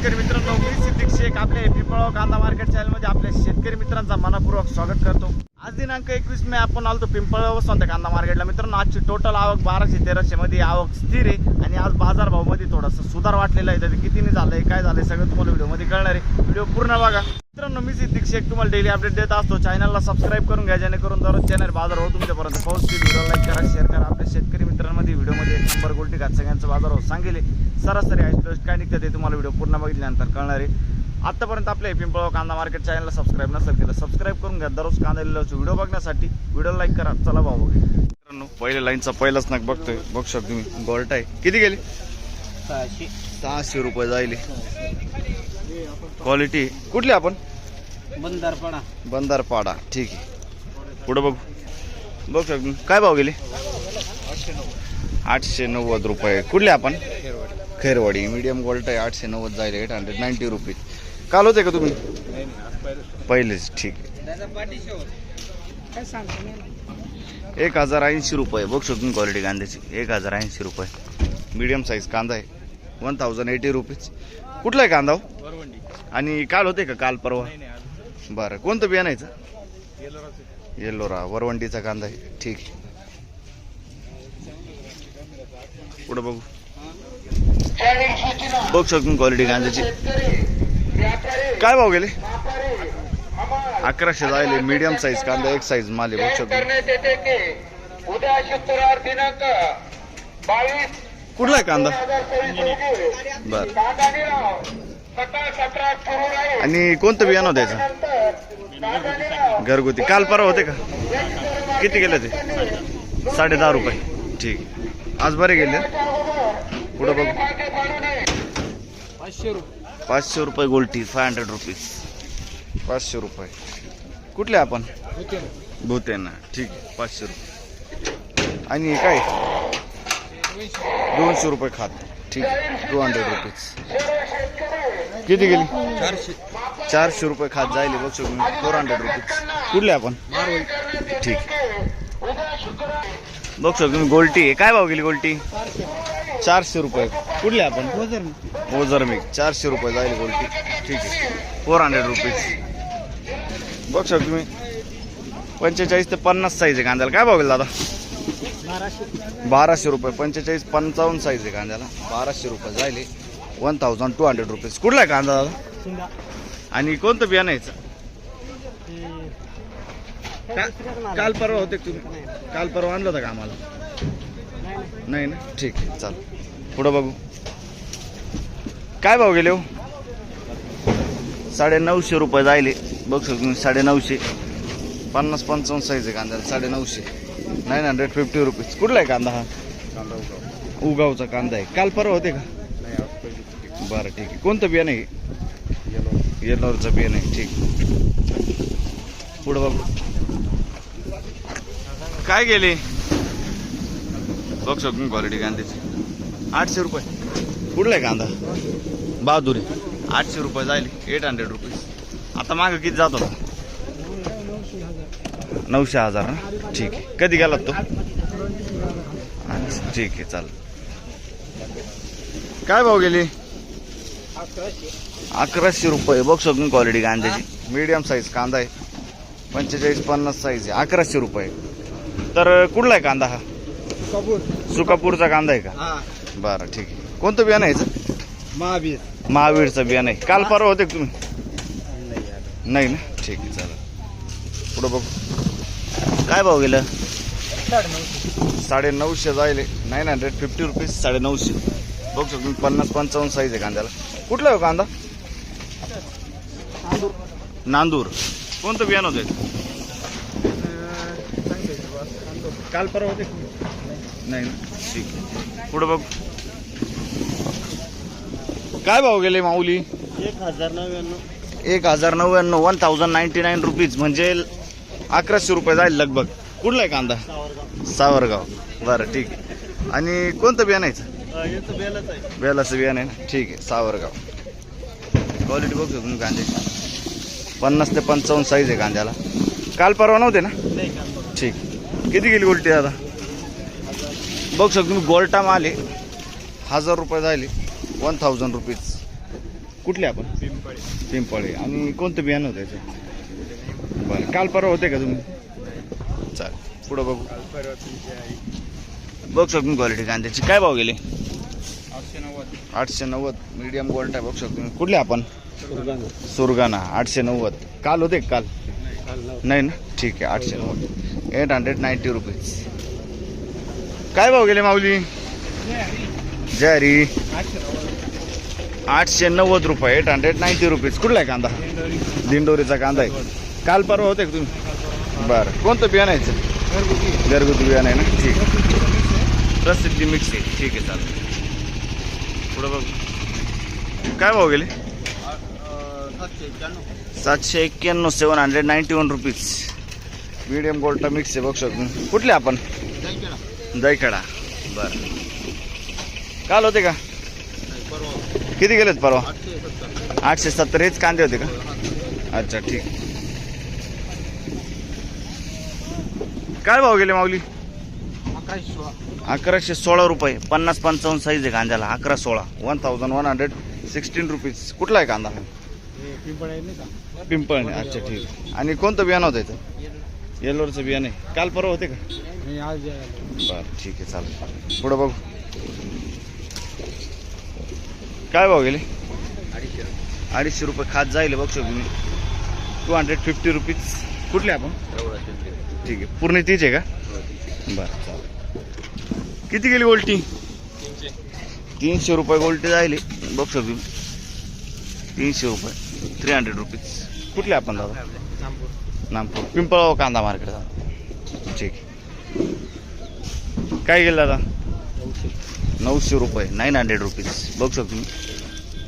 शेतकरी मित्रांनो, मी सिद्दीक शेख आपल्या पिंपळगाव कांदा मार्केट चॅनलमध्ये आपल्या शेतकरी मित्रांचा मनपूर्वक स्वागत करतो। आज दिनांक 21 मे आपण आलो पिंपळगाव वसंत कांदा मार्केटला। मित्रांनो, आजची टोटल आवक 1200-1300 मध्ये आवक स्थिर आहे आणि आज बाजार भाव मध्ये थोडासा सुधार वाटलेला आहे। तर कितीने झालंय काय झालंय सगळं तुम्हाला व्हिडिओ मध्ये कळणार आहे। व्हिडिओ पूर्ण बघा। मित्रांनो, मी सिद्दीक शेख तुम्हाला डेली अपडेट देत असतो। चॅनलला सबस्क्राइब करून घ्या जेणेकरून दररोज चॅनल बाजार भाव तुमच्यापर्यंत पोहोचतील। व्हिडिओ लाईक करा, शेअर करा। आपल्या शेतकरी मित्रांमध्ये व्हिडिओमध्ये 1 नंबर गोल्टी घात सगळ्यांचा बाजार भाव सांगितले सरासरी हायस्ट काय निघतं ते तुम्हाला व्हिडिओ पूर्ण बघितल्यानंतर कळणार आहे। आतापर्यंत आपल्या पिंपळगाव कांदा मार्केट चॅनलला सबस्क्राइब नसेल केलं सबस्क्राइब करून घ्या दररोज कांदा लिहिल्याचे व्हिडिओ बघण्यासाठी। व्हिडिओ लाईक करा। चला भाऊ बघा। मित्रांनो, पहिल्या लाईनचा पहिलाच नग बघतोय। बघू शकतो तुम्ही गोल्ट आहे। किती गेली? 600 रुपये जाईल। क्वालिटी कुठली आपण? बंदारपाडा ठीक आहे। पुढे बघू बघू शकतो काय भाव गेले? 890 रुपये। कुठले आपण? खैरवाडी मीडियम गोल्ट आहे। 890 जाईल। 890 रुपये। काल होते का तुम्ही? पहिलेच ठीक आहे। 1080 रुपये। बघू शकतो क्वालिटी कांद्याची 1080 रुपये। मीडियम साईज कांदा आहे। 1080 रुपीज। कुठला आहे कांदा? आणि काल होते का? काल परवा? बरं, कोणतं बियाणायचं? येल्लोरा वरवंडीचा कांदा आहे ठीक आहे। पुढे बघू बघू शकतो क्वालिटी कांद्याची काय भाव गेले? 1100 जायले। मीडियम साईज कांदा एक साईज माल आहे। बघू शकतो कुठला आहे कांदा? बर, आणि कोणतं बियाणं द्यायचं? घरगुती काल परवा होते का? किती गेले ते? 10.5 रुपये ठीक आहे। आज बरे गेले। पुढे बघू 500 रुपये गोल्टी 500 रुपीज। 500 रुपये। कुठले आपण? भूतेना ठीक आहे। 500 रुपये। आणि काय 200 रुपये खात ठीक आहे। 200 रुपीज। किती गेली? 400 रुपये खात जाईल। बघू शकतो 400 रुपीज। कुठले आपण? ठीक आहे। बघू शकतो तुम्ही गोल्टी आहे। काय भाव गेली गोल्टी? 400 रुपये। कुठले आपण? ओझरमिक 400 रुपये जाईल गोल्टी ठीक आहे। 400 रुपीज। बघू शकतो तुम्ही 45 ते 50 साईज आहे कांद्याला। काय भाव गेला दादा? 1200 रुपये। 45-55 साईज आहे कांद्याला। 1200 रुपये जाईल। 1200 रुपीज। कुठला आहे कांदा दादा? आणि कोणतं बियाणं यायचं? काल परवा होते तुम्ही? काल परवा आणलं होतं का आम्हाला? नाही ना ठीक आहे चाल। पुढं बघू काय भाव गेले हो? 950 रुपये जायले। बघू शकतो तुम्ही 950। 50-55 साईज आहे कांद्याला। 950 950 रुपीज। कुठला आहे कांदा हा? उगावचा कांदा आहे। काल परवा होते का? बरं ठीक आहे। कोणतं बियाणं आहे? येल्लोरचं बियाणं आहे ठीक। पुढं बघू काय गेले? बघू शकतो क्वालिटी कांद्याची 800 रुपये। कुठला आहे कांदा? बहादुरी 800 रुपये जाईल। 800 रुपीज। आता मागं किती जात होता? 900,000 ना ठीक आहे। कधी गेला तो? अच्छा ठीक आहे चाल। काय भाव गेली? 1100 रुपये। बघू शकतो क्वालिटी कांद्याची मीडियम साईज कांदा आहे। 45-50 साईज आहे। 1100 रुपये। तर कुठला आहे कांदा हा? सुकापूरचा कांदा आहे का? बरं ठीक आहे। कोणतं बियाणं यायचं? महावीरचं बियाणं आहे। काल परवा होते तुम्ही? नाही ना ठीक आहे चालेल। पुढं बघू काय भाव गेलं? 950 जाईल। 950 रुपीज 950। बघू शकतो 50-55 साईज आहे कांद्याला। कुठला आहे कांदा? नांदूर। कोणतं बियाणं होतं? काल परवा होते नाही ना ठीक आहे। पुढे बघ काय भाव गेले माऊली? 1099। 1099 रुपीज म्हणजे 1100 रुपये जाईल लगभग। कुठला आहे कांदा? सावरगाव। बरं ठीक आहे। आणि कोणतं बियाणं आहे? बेलाचं बियाणं आहे ना ठीक आहे। सावरगाव। क्वालिटी बघू तुम्ही कांद्याची 50 ते 55 साईज आहे कांद्याला। काल परवा नव्हते ना ठीक। किती गेली गोल्टी दादा? बघू शकतो तुम्ही गोल्टा माल आहे। 1000 रुपये झाले। 1000 रुपीज। कुठले आपण? पिंपळे. आणि कोणतं बियाणं होतं याचं? बरं, काल परवा होते का तुम्ही? चालेल, पुढं बघू. बघ शकतो क्वालिटी कांद्याची. काय भाव गेले? 890. मीडियम गोल्ड आहे, बघू शकतो. कुठले आपण? सुरगाणा. 890. काल होते का? काल नाही ना, ठीक आहे. 890. 890 रुपीज. काय भाव गेले माऊली? जरी 890 रुपये. 890 रुपीज. कुठला आहे कांदा? दिंडोरीचा कांदा आहे. काल परवा होते का तुम्ही? बरं, कोणतं बियाणं आहे? घरगुती बियाणं आहे ना, ठीक आहे. प्रसिद्धी मिक्स आहे, ठीक आहे, चालेल. पुढं बघ. काय भाव गेले? 791. 791 रुपीज. मीडियम गोल्टा मिक्स आहे, बघू शकतो. कुठले आपण? दहीकडा. बरं, काल होते का? किती गेलेत परवा? 870. हेच कांदे होते का? अच्छा, ठीक. काय भाव गेले माऊली? 1116 रुपये. 50-55 साईज आहे कांद्याला. 1116. 1116 रुपीज. कुठला आहे कांदा? पिंपळ. अच्छा, ठीक. आणि कोणतं बियाणं होतं इथं? येल्लोरचं बियाणं आहे. काल परवा होते का? बरं, ठीक आहे, चालेल. पुढं बघू. काय भाव गेले? 250 रुपये. खात जाईल, बघ शकतो मी. 250 रुपीज. कुठले आपण? ठीक आहे. पूर्ण तीच आहे का? बरं, चालेल. किती गेली गोल्टी? 300 रुपये गोल्टी जायले, बघ शकतो. 300 रुपये. 300 रुपीज. कुठले आपण दादा? नामपूर. पिंपळ कांदा मार्केट दादा, ठीक आहे. काय गेलं दादा? 900 रुपये. 900 रुपीज. बघू शकतो मी.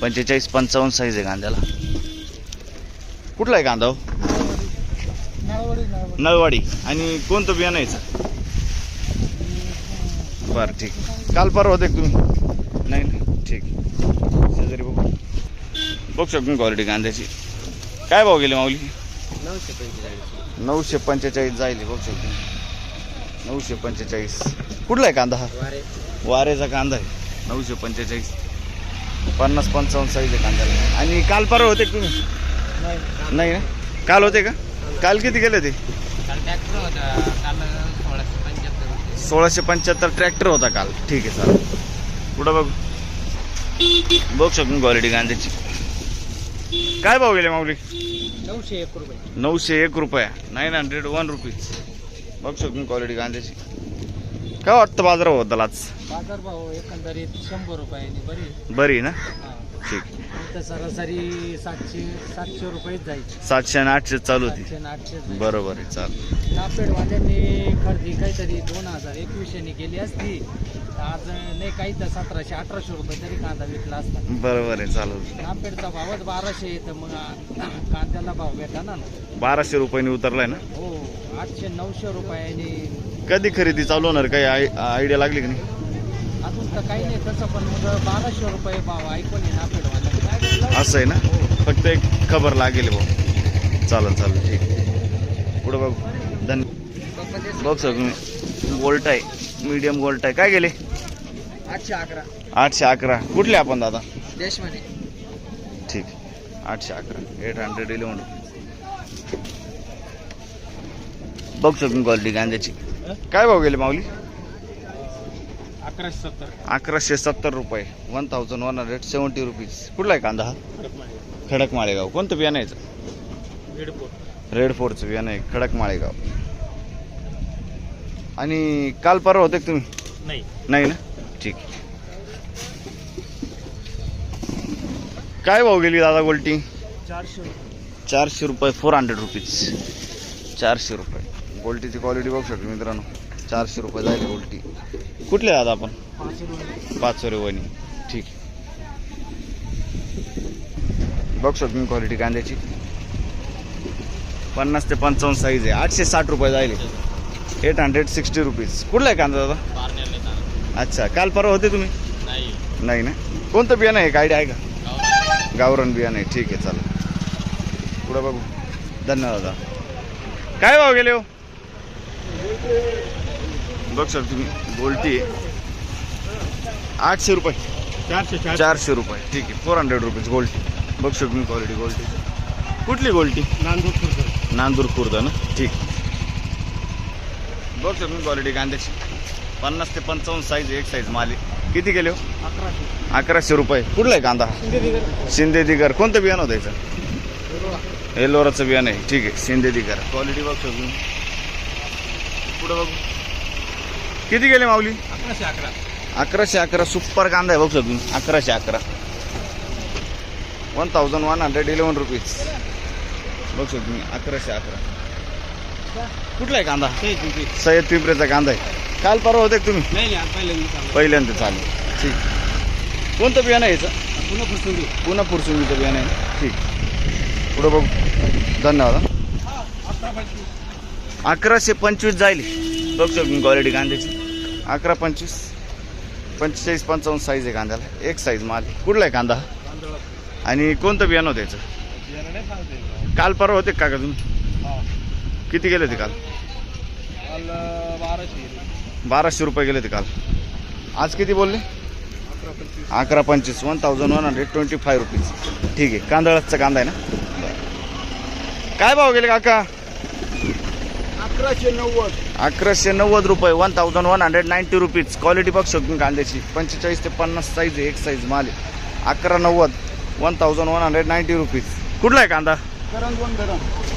45-55 साईज आहे कांद्याला. कुठला आहे कांदा? नळवाडी. आणि कोणतं बियाणं यायचं? बरं, ठीक. काल परवा होते तुम्ही? नाही ना, ठीक. शेजारी बघू. बघू शकतो क्वालिटी कांद्याची. काय भाव गेले माऊली? 945 जाईल, बघू शकतो. 945. कुठला आहे कांदा? हा वारेचा कांदा आहे. 945. 50-55 साईज आहे कांद्याला. आणि काल परवा होते तुम्ही? नाही ना, काल होते का? काल किती गेले ते? 1675 ट्रॅक्टर होता काल, ठीक आहे, चालेल. पुढं बघ. बघू शकतो क्वालिटी कांद्याची. काय भाव गेले माऊली? 901 रुपये. 901 रुपया. 901 रुपीज. बघू शकतो क्वालिटी कांद्याची. काय वाटतं बाजाराबद्दल आज? बाजारभाव एकंदरीत 100 रुपयांनी बरी ना, हा. ठीक. इथं सरासरी 700 रुपयेच जायचे. 700 आणि 800 चालू होती. 700-800. बरोबर आहे, चालेल. नापेडवाल्यांनी खरेदी काहीतरी 2021 केली असती तर आज नाही काही तर 1700-1800 रुपये तरी कांदा विकला असता. बरोबर आहे, चालेल. नापेडचा भावच 1200 तर मग कांद्याला भाव भेटा ना. 1200 रुपयांनी उतरलाय ना. हो, 800-900 रुपयांनी. कधी खरेदी चालू होणार? काही आयडिया लागली की नाही? अजून तर काही नाही तसं, पण मग 1200 रुपये भाव ऐकून आहे नापेडवाल्यांनी. असं आहे ना, फक्त एक खबर लागेल भाऊ. चालेल, ठीक. पुढं बघ. धन्यवाद. बघ सर तुम्ही. गोल्ट आहे, मीडियम गोल्ट आहे. काय गेले? 811. 811. कुठले आपण दादा? देशमध्ये. ठीक. 811. 811. बघ शकतो क्वालिटी कांद्याची. काय भाव गेले माऊली? 1170 रुपये. 1170 रुपीज. कुठला आहे कांदा? हा खडक माळेगाव. कोणतं बियाणं यायचं? रेड फोरचं बियाणं आहे, खडक माळेगाव. आणि काल परवा होते तुम्ही? नाही ना, ठीक. काय भाव गेली दादा गोल्टी? 400 रुपये. 400 रुपीज. 400 रुपये. गोल्टीची क्वालिटी बघू शकतो मित्रांनो. 400 रुपये जाईल गोल्टी. कुठले दादा आपण? 5 वणी, ठीक. बघू शकतो मी क्वालिटी कांद्याची. 50 ते 55 साईज आहे. 860 रुपये जाईल. 860 रुपीज. कुठला आहे कांदा दादा? अच्छा, काल परवा होते तुम्ही? नाही ना. कोणतं बियाणं आहे? आयडिया आहे का? गावरान बियाणं आहे, ठीक आहे, चालेल. पुढं बघू. धन्यवाद दादा. काय भाव गेले हो? बघ सर तुम्ही. गोल्टी 800 रुपये. 400 रुपये, ठीक आहे. 400 रुपीज गोल्टी. बघ शकतो क्वालिटी गोल्टी. कुठली गोल्टी? नांदूर खुर्द ना. ठीक. बघ शकतो क्वालिटी कांद्याची. 50 ते 55 साईज, एक साईज माल आहे. किती गेले हो? 1100 रुपये. कुठला आहे कांदा? शिंदे दिगर. कोणतं बियाणं होतं याचं? एलोराचं बियाणं आहे. ठीक आहे, शिंदे दिगर. क्वालिटी बघ शकतो. पुढं बघ. किती गेले माऊली? 1111. सुपर कांदा आहे बघ शकतो. 1111. 1111 रुपीज. बघ शकतो मी. 1111. कुठला आहे कांदा? सय्यद पिंपरेचा कांदा आहे. काल परवा होते तुम्ही? पहिल्यांदा. चालेल. ठीक. कोणतं बियाणं आहे याचं? पुन्हा फुरसुंगीचं बियाणं आहे. ठीक. पुढं बघू. धन्यवाद. 1125 जाईल. बघ शकतो क्वालिटी कांद्याची. 1125. 45 55 साईज आहे कांद्याला. एक साईज माल. कुठला आहे कांदा? आणि कोणतं बियाणं होतं याचं? काल परवा होते का तुम्ही? किती गेले होते काल? 1200 रुपये गेले होते काल. आज किती बोलले? 1125. 1125 रुपीज. ठीक आहे. कांदळाचा कांदा आहे ना. काय भाव गेले काका? 1190 रुपये. 1190 रुपीज. क्वालिटी बघ शकतो कांद्याची. 45 ते 50 साईज, एक साईज माल आहे. 1190. 1190 रुपीज. कुठला आहे कांदा?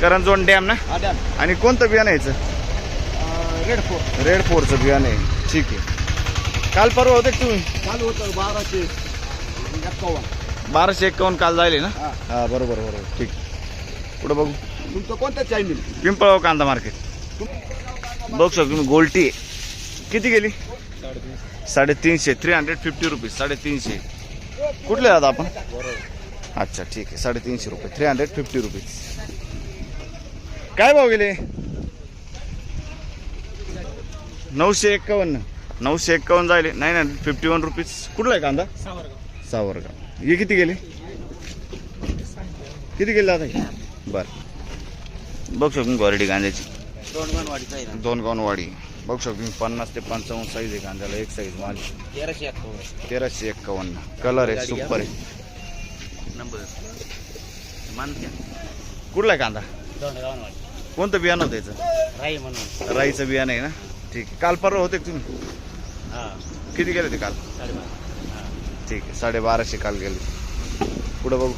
करंजोन डॅम ना. आणि कोणतं बियाणं यायचं? रेड फोरचं बियाणं आहे. ठीक आहे. काल परवा होते तुम्ही? चालू होतं 1251 काल जायले ना. हा बरोबर. ठीक. पुढे बघू. तुमचं कोणतं चॅनल? पिंपळगाव कांदा मार्केट. बघू शकतो तुम्ही. गोल्टी किती गेली? 350. 350 रुपीज. 350. कुठले आहात आपण? अच्छा ठीक आहे. 350 रुपये. 350 रुपीज. काय भाव गेले? 951. 951 जायले. 951 रुपीज. कुठला आहे कांदा? सावरगाव. हे किती गेले? किती गेले आता? बरं. बघ शकतो क्वालिटी कांद्याची. दोन गावनवाडी. बघ शकतो 50 ते 55 साईज आहे कांद्याला. एक साईज माल. 1351. कलर आहे सुपर आहे. कुठला आहे कांदा? कोणतं बियाणं होतं याचं? राईचं बियाणं आहे ना. ठीक आहे. काल परवा होते तुम्ही? किती गेले होते काल? ठीक आहे. 1250 काल गेले. पुढं बघू.